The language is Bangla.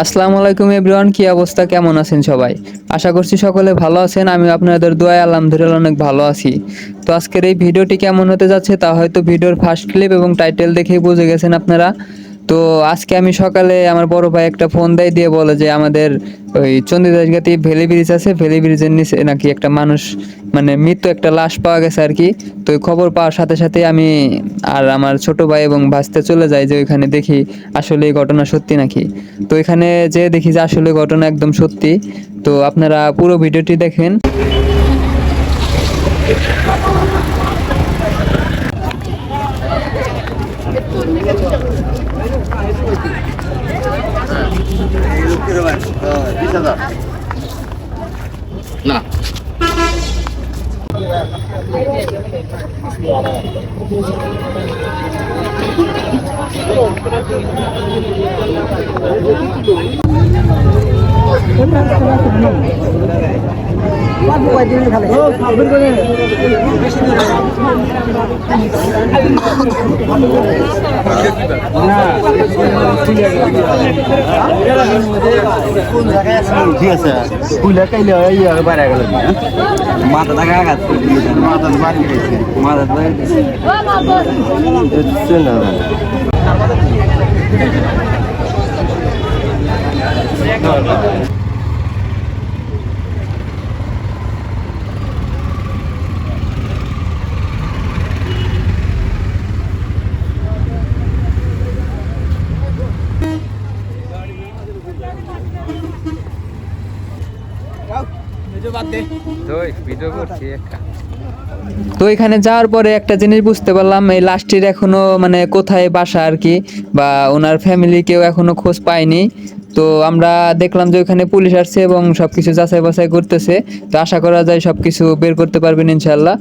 আসসালামু আলাইকুম এভরিওয়ান, কি অবস্থা, কেমন আছেন সবাই? আশা করছি সকলে ভালো আছেন। আমি আপনাদের দোয়ায় আলহামদুলিল্লাহ অনেক ভালো আছি। তো আজকের এই ভিডিওটি কেমন হতে যাচ্ছে তা হয়তো ভিডিওর ফার্স্ট ক্লিপ এবং টাইটেল দেখেই বুঝে গেছেন আপনারা। তো আজকে আমি সকালে আমার বড় ভাই একটা ফোন দিয়ে বলে যে আমাদের ওই চন্ডীদাসগাতি ভ্যালি ব্রিজ আছে, ভ্যালি ব্রিজের নিচে নাকি একটা মানুষ মানে মৃত একটা লাশ পাওয়া গেছে আর কি। তো ওই খবর পাওয়ার সাথে সাথে আমি আর আমার ছোট ভাই এবং ভাস্তে চলে যাই যে ওইখানে দেখি আসলে এই ঘটনা সত্যি নাকি। তো এখানে যে দেখি যে আসলে ঘটনা একদম সত্যি। তো আপনারা পুরো ভিডিওটি দেখেন। না ঠিক আছে কুইলা কাইলে বাইরে গেল মাথা টাকা আঘাত মাথা বাড়ি গেছে মাথা তো এখানে যাওয়ার পরে একটা জিনিস বুঝতে পারলাম, এই লাশটির এখনো মানে কোথায় বাসা আর কি, বা ওনার ফ্যামিলি কেউ এখনো খোঁজ পায়নি। তো আমরা দেখলাম যে ওখানে পুলিশ আসছে এবং সবকিছু যাচাই বাছাই করতেছে। তো আশা করা যায় সবকিছু বের করতে পারবেন ইনশাল্লাহ।